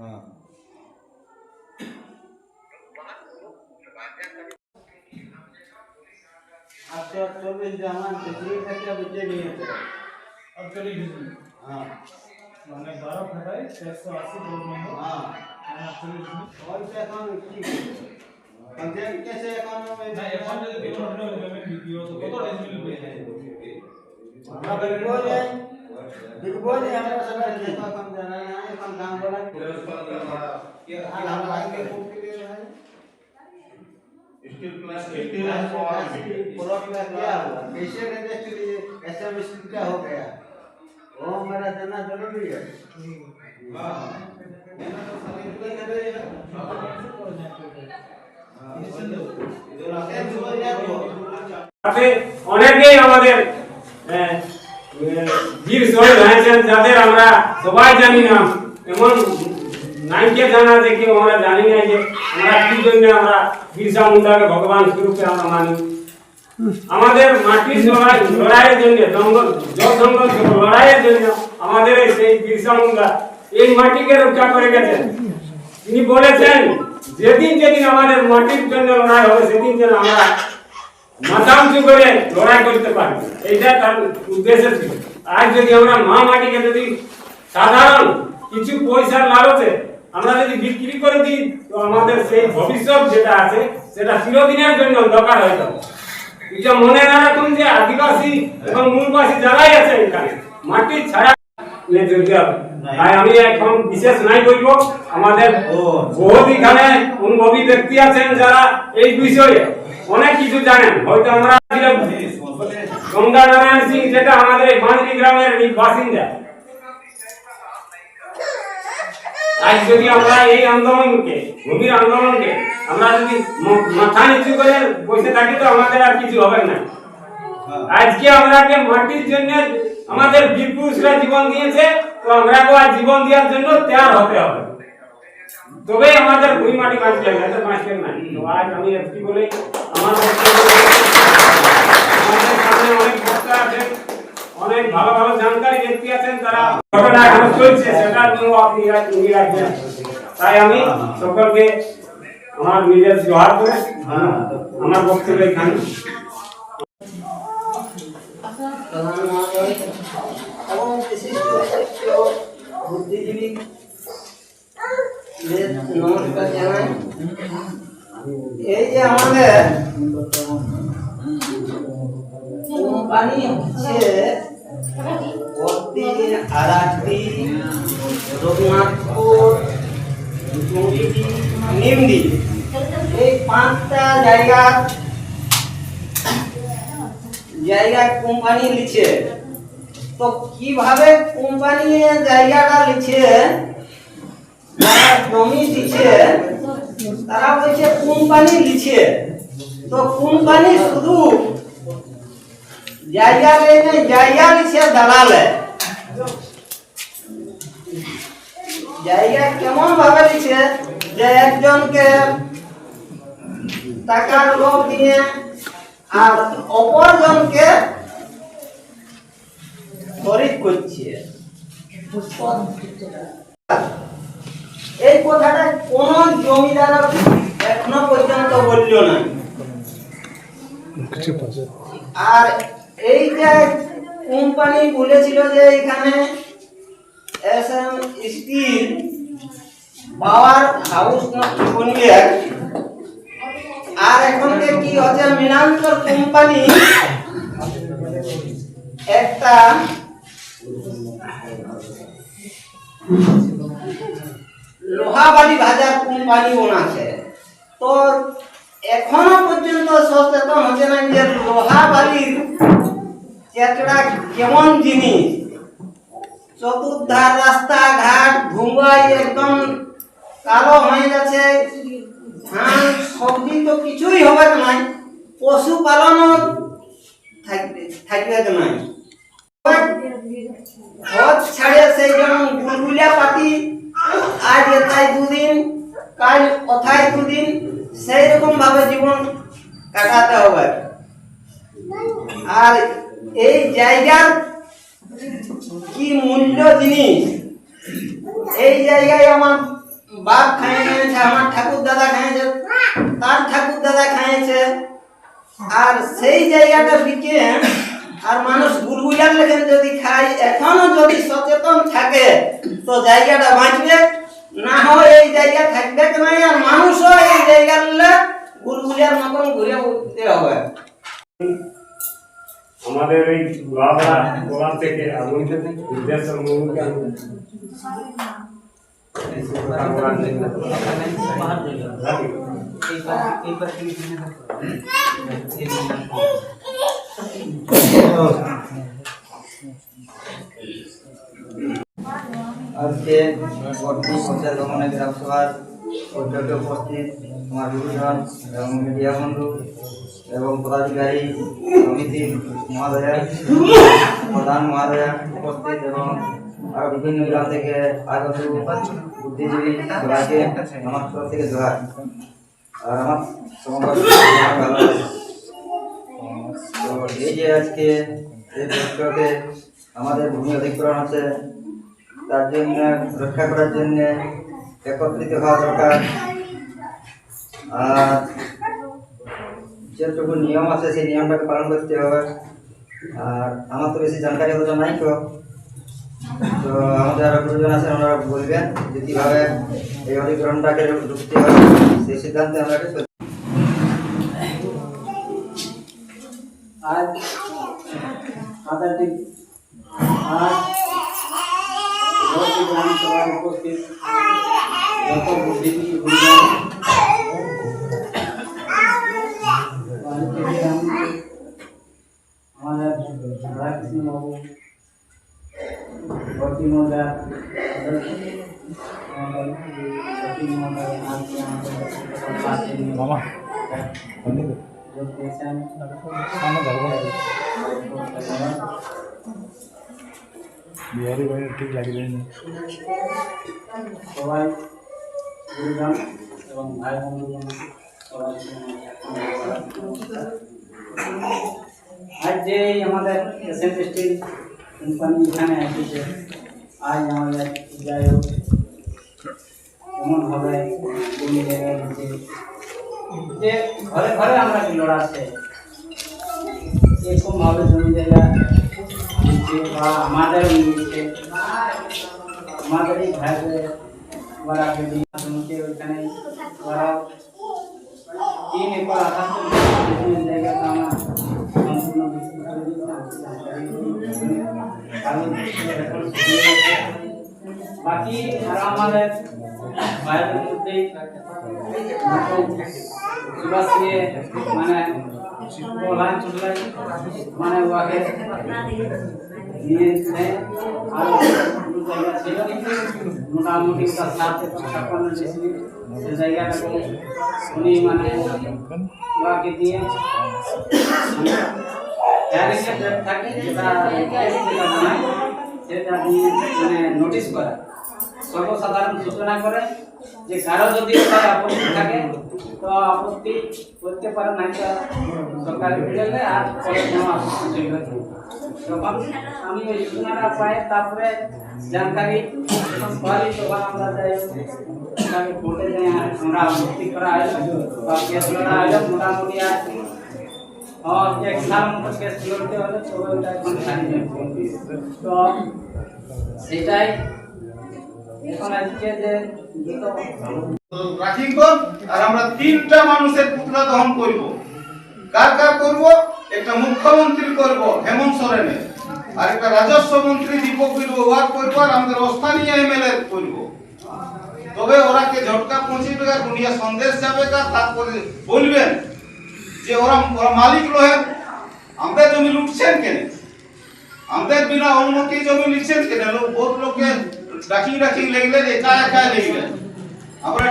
हाँ अब तो 24 जमान बिजली का क्या बचे नहीं है अब चली गई। हाँ मैंने 12 फटाई 680 बोल में हो। हाँ और क्या काम की पंचायत कैसे अकाउंट में ना अकाउंट में 3 मिनट में पेमेंट वीडियो तो कत डिजिटल पे हमरा बिग बोल है हमरा सब देखा कम जाना है कम काम वाला ये हम आएंगे कोर्ट के लिए है स्टील प्लस प्रोडक्ट में क्या हुआ कैसे रजिस्ट्री एसएमएस क्या हो गया वो हमारा देना जरूरी है हां देना तो सभी को जरूरी है অনেকেই আমাদের বীর শহীদ হয়েছেন যাদের আমরা সবাই জানি না এমন নাইকে জানা যে কেউ আমরা জানি না যে আমরা কি জন্য আমরা বিরসা মুন্ডাকে ভগবান স্বরূপে আমরা মানি আমাদের মাটির লড়াইয়ের জন্য জঙ্গল লড়াইয়ের জন্য আমাদের সেই বিরসা মুন্ডা এই মাটিকে রক্ষা করে গেছেন তিনি বলেছেন যেদিন আমাদের মাটির জন্য লড়াই হবে সেদিন যেন আমরা মাথা উঁচু করে লড়াই করতে পারবো এইটা তার উদ্দেশ্য ছিল আজ যদি আমরা মা মাটিকে যদি সাধারণ কিছু পয়সার লালচে আমরা যদি বিক্রি করে দিই তো আমাদের সেই ভবিষ্যৎ যেটা আছে সেটা চিরদিনের জন্য দরকার হয়ে যাবে এটা মনে না রাখুন যে আদিবাসী এবং মূলবাসী যারাই আছে এখানে মাটি ছাড়া তাই আমি এখন বিশেষ নাই করব আমাদের বহুত এখানে অনুভবী ব্যক্তি আছেন যারা এই বিষয়ে অনেক কিছু জানেন হয়তো আমরা গঙ্গা নারায়ণ সিং যেটা আমাদের এই বাঁধরি গ্রামের বাসিন্দা আজ যদি আমরা এই আন্দোলনকে ভূমির আন্দোলনকে আমরা যদি মাথা নিচু করে বসে থাকি তো আমাদের আর কিছু হবে না আজকে আমরাকে মাটির জন্য আমাদের বীর পুরুষরা জীবন দিয়েছে তো আমরাকে আজ জীবন দেওয়ার জন্য তৈরি হতে হবে তবে আমাদের ভূমি মাটি বাঁচবে না তো বাঁচবে না তো আজ আমি কি বলি আমাদের সামনে অনেক বক্তা আছেন অনেক ভালো ভালো জানকারী ব্যক্তি আছেন তারা ঘটনা এখন চলছে সেটা নিয়েও আপনি রাখবেন তাই আমি সকলকে আমার নিজের জোহার করে আমার বক্তব্য এখানে এবং বিশিষ্ট বুদ্ধিজীবী নমস্কার জানাই এই যে আমাদের কোম্পানি হচ্ছে আরাটি রঘুনাথপুর নিমডি এই 5টা জায়গা কোম্পানি লিখছে তো কিভাবে কোম্পানি জায়গাটা লিখছে জমি দিচ্ছে তারা বলছে কোম্পানি লিখছে তো কোম্পানি শুধু জায়গা নেই জায়গা লিখছে দালালে জায়গা কেমন ভাবে লিখছে যে একজনকে টাকার লোভ দিয়ে আর অপরজনকে খরিদ করছে এই কথাটা কোন জমিদার এখনো পর্যন্ত বলল না আর এই যে কোম্পানি বলেছিল যে এখানে এসএম স্টিল পাওয়ার হাউস বনবে আর এখন কি হচ্ছে মিনান্তর কোম্পানি একটা লোহাবাড়ি বাজার কোম্পানি বানাচ্ছে তো এখনো পর্যন্ত সচেতন হচ্ছে না যে লোহাবাড়ির চেতড়া কেমন জিনিস চতুর্ধার রাস্তাঘাট ধুঁয়াই একদম কালো হয়ে গেছে ধান সবজি তো কিছুই হবে না পশুপালনও থাকবে না ঘর ছাড়ে সেই যেমন গুলগুলিয়া পাতি আজ এটাই দুদিন কাল কথায় দুদিন সেই রকম ভাবে জীবন কাটাতে হবে আর এই জায়গার কি মূল্য জিনিস এই জায়গায় আমার বাপ খাই নিয়েছে, আমার ঠাকুর দাদা খাইছে, তার ঠাকুর দাদা খাইছে, আর সেই জায়গাটা বিকে আর মানুষ গুলগুলার লেখেন যদি খায়, এখনো যদি সচেতন থাকে তো জায়গাটা বাঁচবে, না হয় এই জায়গা থাকবে কি নাই, আর মানুষও এই জায়গার গুলগুলার মতন ঘুরে উঠতে হবে। আমাদের এই লাভরা গোলাম থেকে আগুন উদ্দেশ্যের মুখে আমি কথা বলার জন্য রাখি। আজকে বর্তী পঞ্চায়েত ভবনে গ্রামসভার বৈঠকে উপস্থিত আমার গুরুজন এবং মিডিয়া বন্ধু এবং পদাধিকারী সমিতির মহোদয়া, প্রধান মহোদয়া উপস্থিত এবং আরো বিভিন্ন গ্রাম থেকে আগত বুদ্ধিজীবী সবাইকে আমার তরফ থেকে জোহার। আর আমার সমগ্র ভালো আছে। তো এই যে আজকে এই বৈঠকে আমাদের ভূমি অধিগ্রহণ আছে, তার জন্য রক্ষা করার জন্য একত্রিত হওয়া দরকার। আর যেটুকু নিয়ম আছে সেই নিয়মটাকে পালন করতে হবে। আর আমার তো বেশি জানকারি হতো নাই, তো আমাদের আরো প্রয়োজন আছে, ওনারা বলবেন যে কীভাবে এই অধিগ্রহণটাকে ঢুকতে হবে, সেই সিদ্ধান্তে আমরা আজ গ্রামসভায় উপস্থিত যত বুদ্ধিজীবী গুরুজন, আমাদের রাধাকৃষ্ণ বাবু, ভর্তি মহোদয়, বিহারি ভাই ঠিক লাগিয়ে দেয়নি সবাই গুরুজন এবং ভাই বন্ধুগণ সবাই আজ যে আমাদের এসএম স্টিল কোম্পানি এখানে এসেছে, আজ আমাদের যাই হোক এমনভাবে জমি জায়গা দিচ্ছে যে ঘরে ঘরে আমরা লড়াচ্ছে, এরকমভাবে জমি জায়গা দিচ্ছে বা আমাদের দিচ্ছে, আমাদের এই ভাইদের ওরা যদি জমিতে ওইখানে ওরা 3 একর 78 জায়গাটা আমার সম্পূর্ণ বিক্রি করে দিয়েছে। বাকি আর আমাদের ভাইদের মধ্যে সুবাস নিয়ে মানে প্রধান চুলাই মানে ওকে নিয়ে আর জায়গা ছিল মোটামুটি তার 756 ডিসিপ্লি সে জায়গাটাকে উনি মানে ওকে দিয়ে থাকে যেটা বানায় সেটা দিয়ে মানে নোটিশ করে সর্বসাধারণ সূচনা করে যে কারো যদি আপত্তি থাকে তো আপত্তি করতে পারে, না সরকারি বিলে আর আপত্তি তখন আমি ওই সূচনাটা পাই, তারপরে জানকারি পাই, তখন আমরা যাই কোর্টে যাই, আমরা আপত্তি করা হয় বা কেস লড়া হয় মোটামুটি আর এক সাল মতো কেস লড়তে হলে তবে ওটা এখন ছাড়িয়ে তো সেটাই এখন আজকে যে রাখিগণ আর আমরা 3টা মানুষের পুতলা দহন করব। কার কার করব? একটা মুখ্যমন্ত্রী করব হেমন্ত সোরেনের, আর একটা রাজস্ব মন্ত্রী দীপক বিলওয়ার করব, আর আমাদের স্থানীয় এমএলএ করব। তবে ওরাকে ঝটকা পৌঁছবে, দুনিয়া সন্দেশ যাবে, তারপরে বলবেন যে ওরা মালিক রহেন, আমাদের জমি লুটছেন কেন, আমাদের বিনা অনুমতি জমি লিখছেন কেন, বহুত লোকে রাখি লেগলেন, একা একা লেগলেন। আমরা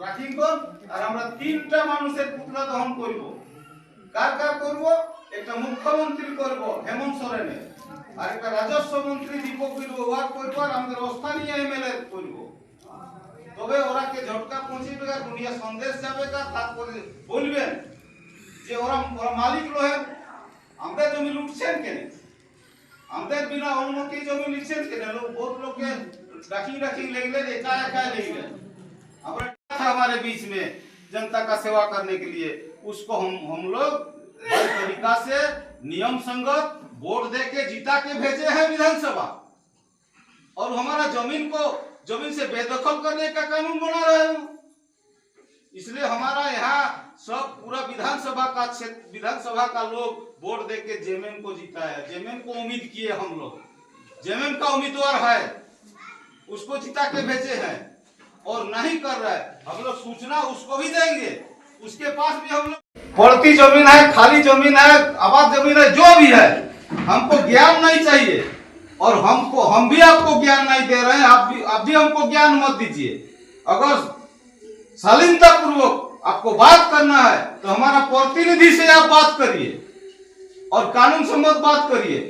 রাখিগণ আর আমরা 3টা মানুষের পুতলা দহন করব। কার কার করব? একটা মুখ্যমন্ত্রী করব হেমন্ত সোরেনের, আর একটা রাজস্ব মন্ত্রী দীপক বিলওয়ার করব, আর আমাদের স্থানীয় এমএলএ করব। তবে ওরাকে ঝটকা পৌঁছবে, দুনিয়া সন্দেশ যাবে, তারপরে বলবেন যে ওরা মালিক রহেন, আমাদের জমি লুটছেন কেন, আমাদের বিনা অনুমতি জমি লিখছেন কেন, বহুত লোকে রাখি লেগলেন, একা একা লেগলেন। था हमारे बीच में जनता का सेवा करने के लिए, उसको हम लोग हर तरीका से नियम संगत वोट दे के जीता के भेजे हैं विधानसभा। और हमारा जमीन से बेदखल करने का कानून बना रहे हो। इसलिए हमारा यहाँ सब पूरा विधानसभा का लोग वोट दे के जेएमएम को जीता है। जेएमएम को उम्मीद किए हम लोग, जेएमएम का उम्मीदवार है, उसको जिता के भेजे हैं और नहीं कर रहा है। हम लोग सूचना उसको भी देंगे, उसके पास भी हम लोग पड़ती जमीन है, खाली जमीन है, आबाद जमीन है, जो भी है, हमको ज्ञान नहीं चाहिए। और हम भी आपको ज्ञान नहीं दे रहे हैं, आप भी हमको ज्ञान मत दीजिए। अगर शालीनता पूर्वक आपको बात करना है तो हमारा प्रतिनिधि से आप बात करिए और कानून सम्मत बात करिए।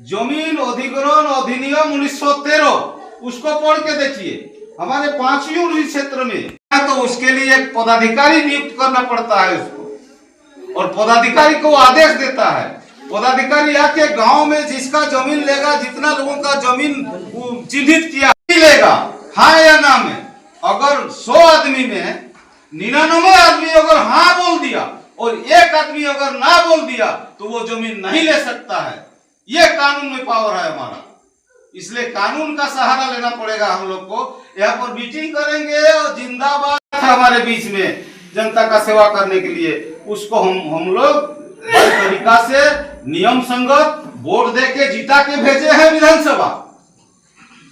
जमीन अधिग्रहण अधिनियम 1913 उसको पढ़ के देखिए। हमारे 5 यूनिट क्षेत्र में तो उसके लिए एक पदाधिकारी नियुक्त करना पड़ता है उसको, और पदाधिकारी को आदेश देता है। पदाधिकारी आके गांव में जिसका जमीन लेगा, जितना लोगों का जमीन चिन्हित किया लेगा, हाँ या ना में। अगर 100 आदमी में 99 आदमी अगर हाँ बोल दिया और 1 आदमी अगर ना बोल दिया तो वो जमीन नहीं ले सकता है। ये कानून में पावर है हमारा। इसलिए कानून का सहारा लेना पड़ेगा हम लोग को। यहाँ पर मीटिंग करेंगे और जिंदाबाद था हमारे बीच में जनता का सेवा करने के लिए, उसको हम लोग हर तरीका से नियम संगत वोट दे के जीता के भेजे हैं विधानसभा।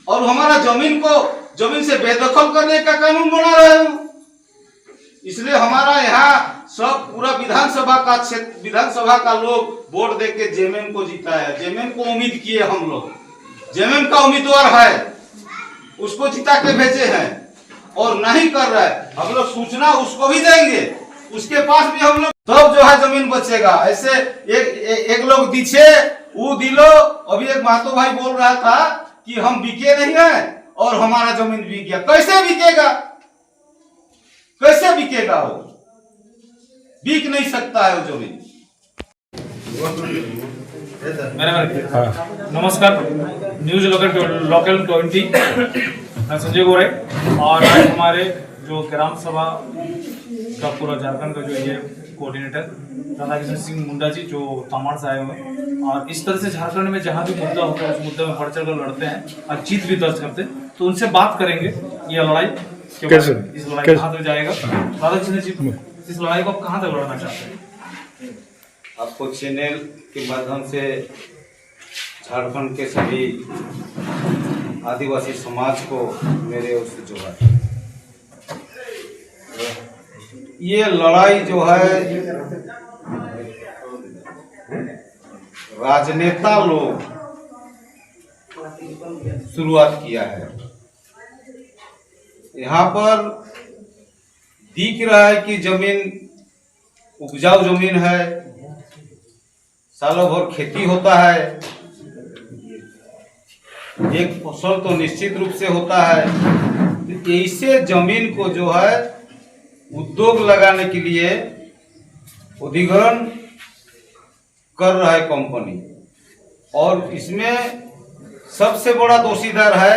और हमारा जमीन से बेदखल करने का कानून बना रहे हो। इसलिए हमारा यहाँ सब पूरा विधानसभा का लोग वोट दे के जेएमएम को जीता है। जेएमएम को उम्मीद किए हम लोग, जेएमएम का उम्मीदवार है, उसको जिता के भेजे हैं और नहीं कर रहा है। हम लोग सूचना उसको भी देंगे, उसके पास भी हम लोग तब जो है जमीन बचेगा। ऐसे एक लोग दीछे वो दिलो। अभी एक महतो भाई बोल रहा था कि हम बिके नहीं है और हमारा जमीन बिक गया। कैसे बिकेगा? कैसे बिकेगा? वो बिक नहीं सकता है वो जमीन। नमस्कार, न्यूज लोकल 20 मैं संजय गोरे। और आज हमारे जो ग्राम सभा का पूरा झारखंड का जो ये कोऑर्डिनेटर राधाकृष्ण सिंह मुंडा जी जो तमाड़ से आए हुए हैं, और इस तरह से झारखंड में जहाँ भी मुद्दा होता है उस मुद्दे में बढ़ चढ़ कर लड़ते हैं और जीत भी दर्ज करते हैं। तो उनसे बात करेंगे ये लड़ाई कैसे, इस लड़ाई कहाँ तक जाएगा। राधाकृष्ण जी, इस लड़ाई को आप कहाँ तक लड़ना चाहते हैं? आपको चैनल के माध्यम से झारखंड के सभी आदिवासी समाज को मेरे ओर से जोड़ा। ये लड़ाई जो है राजनेता लोग शुरुआत किया है। यहाँ पर दिख रहा है कि जमीन उपजाऊ जमीन है, सालों भर खेती होता है, एक फसल तो निश्चित रूप से होता है। ऐसे जमीन को जो है उद्योग लगाने के लिए अधिग्रहण कर रहा है कंपनी, और इसमें सबसे बड़ा दोषीदार है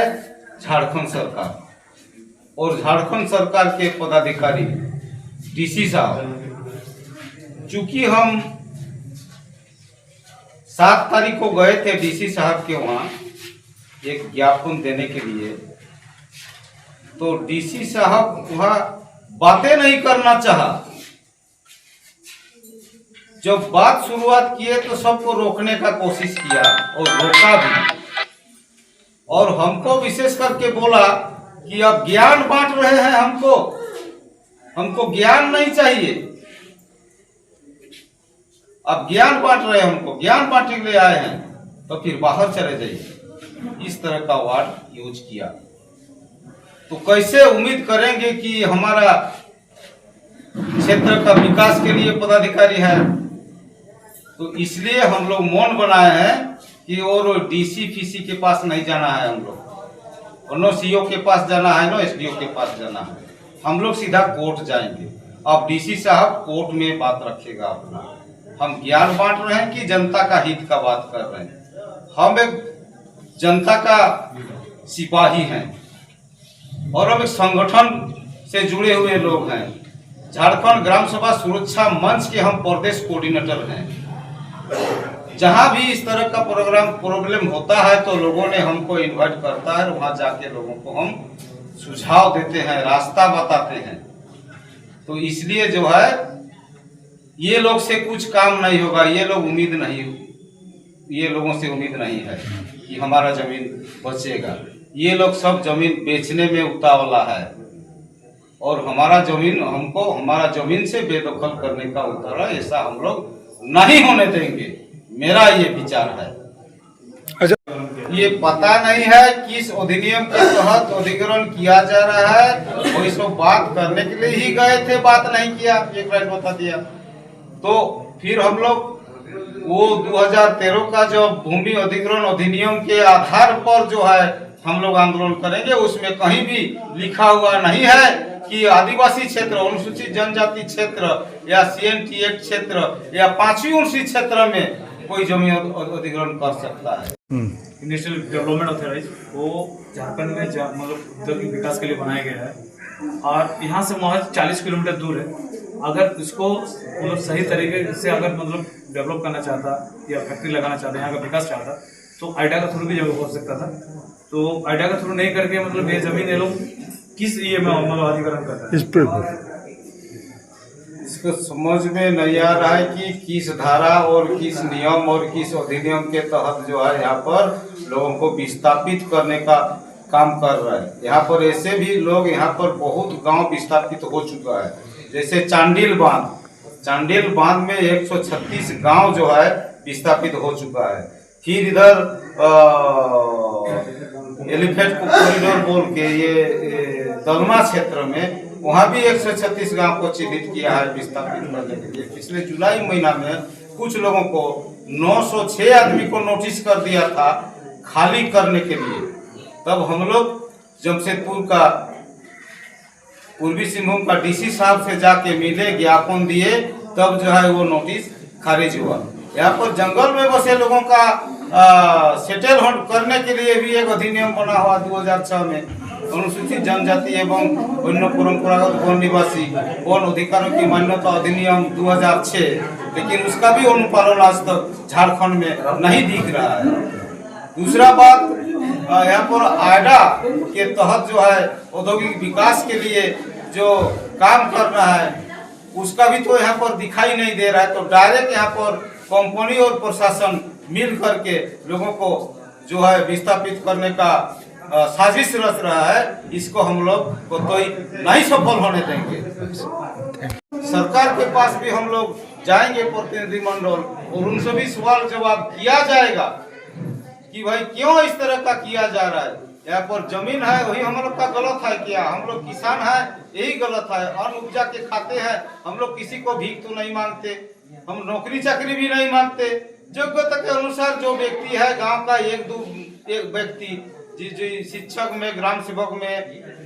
झारखंड सरकार और झारखंड सरकार के पदाधिकारी डीसी साहब। चूंकि हम 7 तारीख को गए थे डीसी साहब के वहाँ एक ज्ञापन देने के लिए, तो डीसी साहब वहाँ बातें नहीं करना चाहा। जब बात शुरुआत किए तो सबको रोकने का कोशिश किया और रोका भी, और हमको विशेष करके बोला कि आप ज्ञान बांट रहे हैं, हमको ज्ञान नहीं चाहिए, आप ज्ञान बांट रहे हैं, हमको ज्ञान बांटने के लिए आए हैं तो फिर बाहर चले जाइए। इस तरह का वर्ड यूज किया। तो कैसे उम्मीद करेंगे कि हमारा क्षेत्र का विकास के लिए पदाधिकारी है। तो इसलिए हम लोग मौन बनाए हैं कि और डीसी फीसी के पास नहीं जाना है, हम लोग नो सीओ के पास जाना है, नो एसडीओ के पास जाना है, हम लोग सीधा कोर्ट जाएंगे। अब डीसी साहब कोर्ट में बात रखेगा अपना। हम ज्ञान बांट रहे हैं कि जनता का हित का बात कर रहे हैं। हम एक जनता का सिपाही हैं और हम एक संगठन से जुड़े हुए लोग हैं। झारखंड ग्राम सभा सुरक्षा मंच के हम प्रदेश कोऑर्डिनेटर हैं। जहां भी इस तरह का प्रॉब्लम होता है तो लोगों ने हमको इन्वाइट करता है, वहां जाके लोगों को हम सुझाव देते हैं, रास्ता बताते हैं। तो इसलिए जो है ये लोग से कुछ काम नहीं होगा, ये लोग ये लोगों से उम्मीद नहीं है कि हमारा जमीन बचेगा। ये लोग सब जमीन बेचने में उतावला है और हमारा जमीन से बेदखल करने का उतावला, ऐसा हम लोग नहीं होने देंगे। मेरा ये विचार है। ये पता नहीं है किस अधिनियम के तहत अधिग्रहण किया जा रहा है, वो इसको बात करने के लिए ही गए थे, बात नहीं किया, एक बार बता दिया। तो फिर हम लोग वो 2013 का जो भूमि अधिग्रहण अधिनियम के आधार पर जो है हम लोग आंदोलन करेंगे। उसमें कहीं भी लिखा हुआ नहीं है कि आदिवासी क्षेत्र, अनुसूचित जनजाति क्षेत्र या CNT एक्ट क्षेत्र या 5वीं अनुसूचित क्षेत्र में कोई जमीन अधिग्रहण कर सकता है। इंडस्ट्रियल डेवलपमेंट ऑथराइज वो झारखंड में मतलब औद्योगिक विकास के लिए बनाया गया है और यहाँ से महज 40 किलोमीटर दूर है। अगर इसको मतलब सही तरीके से अगर मतलब डेवलप करना चाहता या फैक्ट्री लगाना चाहता, यहाँ का विकास चाहता, तो आइडिया का थ्रू भी जरूर हो सकता था। तो आइडिया का थ्रू नहीं करके मतलब ये जमीन ये लोग किस ये में मतलब अधिग्रहण करता है, इसको समझ में नहीं आ रहा है कि किस धारा और किस नियम और किस अधिनियम के तहत जो है यहाँ पर लोगों को विस्थापित करने का काम कर रहा है। यहाँ पर ऐसे भी लोग, यहाँ पर बहुत गांव विस्थापित हो चुका है। जैसे चांडिल बांध में 136 गांव जो है विस्थापित हो चुका है। फिर इधर एलिफेंट कॉरिडोर बोल के ये दलमा क्षेत्र में वहाँ भी 136 गांव को चिन्हित किया है विस्थापित करने के लिए। पिछले जुलाई महीना में कुछ लोगों को 906 आदमी को नोटिस कर दिया था खाली करने के लिए। तब हम लोग जमशेदपुर का पूर्वी सिंहभूम का DC साहब से जाके मिले, ज्ञापन दिए, तब जो है वो नोटिस खारिज हुआ। यहाँ पर जंगल में बसे लोगों का सेटल करने के लिए भी एक अधिनियम बना हुआ 2006 में, अनुसूचित जनजाति एवं अन्य परंपरागत वन निवासी वन अधिकारों की मान्यता अधिनियम 2006, लेकिन उसका भी अनुपालन आज तक झारखंड में नहीं दिख रहा है। दूसरा बात, यहाँ पर आयडा के तहत जो है औद्योगिक विकास के लिए जो काम करना है उसका भी तो यहाँ पर दिखाई नहीं दे रहा है। तो डायरेक्ट यहाँ पर कंपनी और प्रशासन मिल करके लोगों को जो है विस्थापित करने का साजिश रच रहा है। इसको हम लोग को तो नहीं सफल होने देंगे। सरकार के पास भी हम लोग जाएंगे प्रतिनिधिमंडल, और उनसे भी सवाल जवाब किया जाएगा कि भाई क्यों इस तरह का किया जा रहा है। यहाँ पर जमीन है वही हम लोग का गलत है क्या? हम लोग किसान है यही गलत है। अन्न उपजा के खाते हैं हम लोग, किसी को भीख तो नहीं मांगते, हम नौकरी चाकरी भी नहीं मांगते। योग्यता के अनुसार जो व्यक्ति है गांव का एक व्यक्ति जी शिक्षक में, ग्राम सेवक में,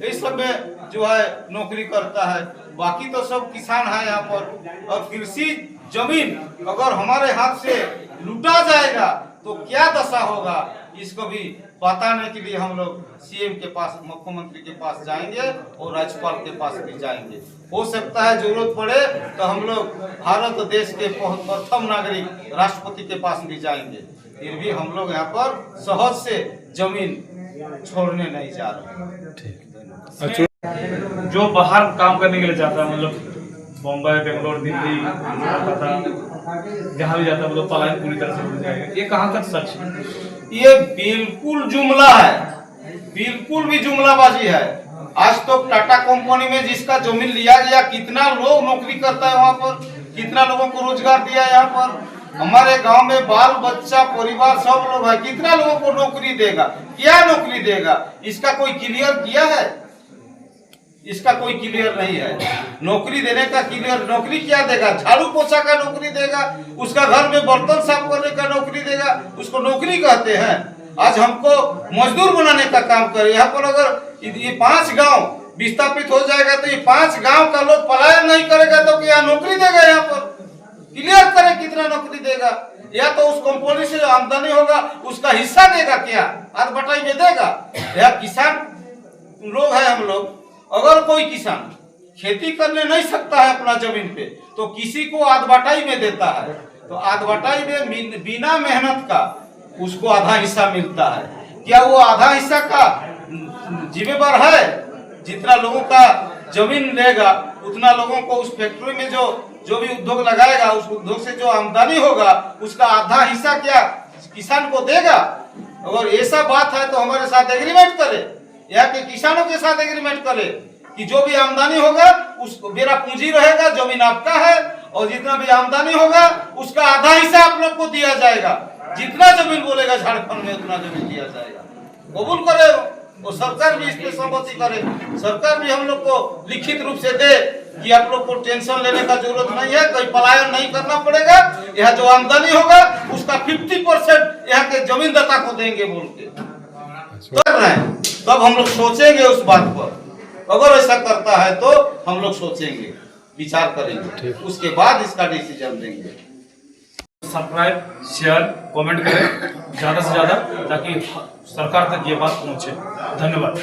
इस सब में जो है नौकरी करता है, बाकी तो सब किसान है यहाँ पर। और कृषि जमीन अगर हमारे हाथ से लूटा जाएगा तो क्या दशा होगा, इसको भी बताने के लिए हम लोग CM के पास, मुख्यमंत्री के पास जाएंगे और राज्यपाल के पास भी जाएंगे। हो सकता है जरूरत पड़े तो हम लोग भारत देश के प्रथम नागरिक राष्ट्रपति के पास भी जाएंगे। फिर भी हम लोग यहाँ पर सहज से जमीन छोड़ने नहीं जा रहे। जो बाहर काम करने के लिए जाता है, मतलब बम्बई, बेंगलोर, दिल्ली, कोलकाता, जहाँ भी जाता है मतलब पलायन पूरी तरह से हो जाएगा। ये कहाँ तक सच है? ये बिल्कुल जुमला है, बिल्कुल भी जुमलाबाजी है। आज तो टाटा कंपनी में जिसका जमीन लिया गया, कितना लोग नौकरी करता है वहाँ पर, कितना लोगों को रोजगार दिया यहाँ पर। हमारे गांव में बाल बच्चा परिवार सब लोग है, कितना लोगों को नौकरी देगा? क्या नौकरी देगा? इसका कोई क्लियर किया है? इसका कोई क्लियर नहीं है। नौकरी देने का क्लियर, नौकरी क्या देगा? झाड़ू पोछा का नौकरी देगा, उसका घर में बर्तन साफ करने का नौकरी देगा, उसको नौकरी कहते हैं। आज हमको मजदूर बनाने का काम करे। यहाँ पर अगर ये 5 गांव विस्थापित हो जाएगा तो ये 5 गांव का लोग पलायन नहीं करेगा तो क्या नौकरी देगा? यहाँ पर क्लियर करे कितना नौकरी देगा, या तो उस कंपनी से जो आमदनी होगा उसका हिस्सा देगा, क्या आज बटाई में देगा? या किसान लोग है हम लोग, अगर कोई किसान खेती करने नहीं सकता है अपना जमीन पे, तो किसी को आध बटाई में देता है। तो आध बटाई में बिना मेहनत का उसको आधा हिस्सा मिलता है। क्या वो आधा हिस्सा का जिम्मेदार है? जितना लोगों का जमीन लेगा उतना लोगों को उस फैक्ट्री में जो भी उद्योग लगाएगा उस उद्योग से जो आमदनी होगा उसका आधा हिस्सा क्या किसान को देगा? अगर ऐसा बात है तो हमारे साथ एग्रीमेंट करे, यहाँ के किसानों के साथ एग्रीमेंट करे कि जो भी आमदनी होगा उसको मेरा पूंजी रहेगा, जमीन आपका है, और जितना भी आमदनी होगा उसका आधा हिस्सा आप लोग को दिया जाएगा। जितना जमीन बोलेगा झारखंड में उतना जमीन दिया जाएगा। कबूल करे और सरकार भी इस पे सहमति करे। सरकार भी हम लोग को लिखित रूप से दे कि आप लोग को टेंशन लेने का जरूरत नहीं है, कोई पलायन नहीं करना पड़ेगा, यहाँ जो आमदनी होगा उसका 50% यहाँ के जमींदाता को देंगे बोल के कर रहे हैं। तब हम लोग सोचेंगे उस बात पर। अगर ऐसा करता है तो हम लोग सोचेंगे, विचार करेंगे, उसके बाद इसका डिसीजन देंगे। सब्सक्राइब, शेयर, कमेंट करें ज़्यादा से ज़्यादा ताकि सरकार तक ये बात पहुँचे। धन्यवाद।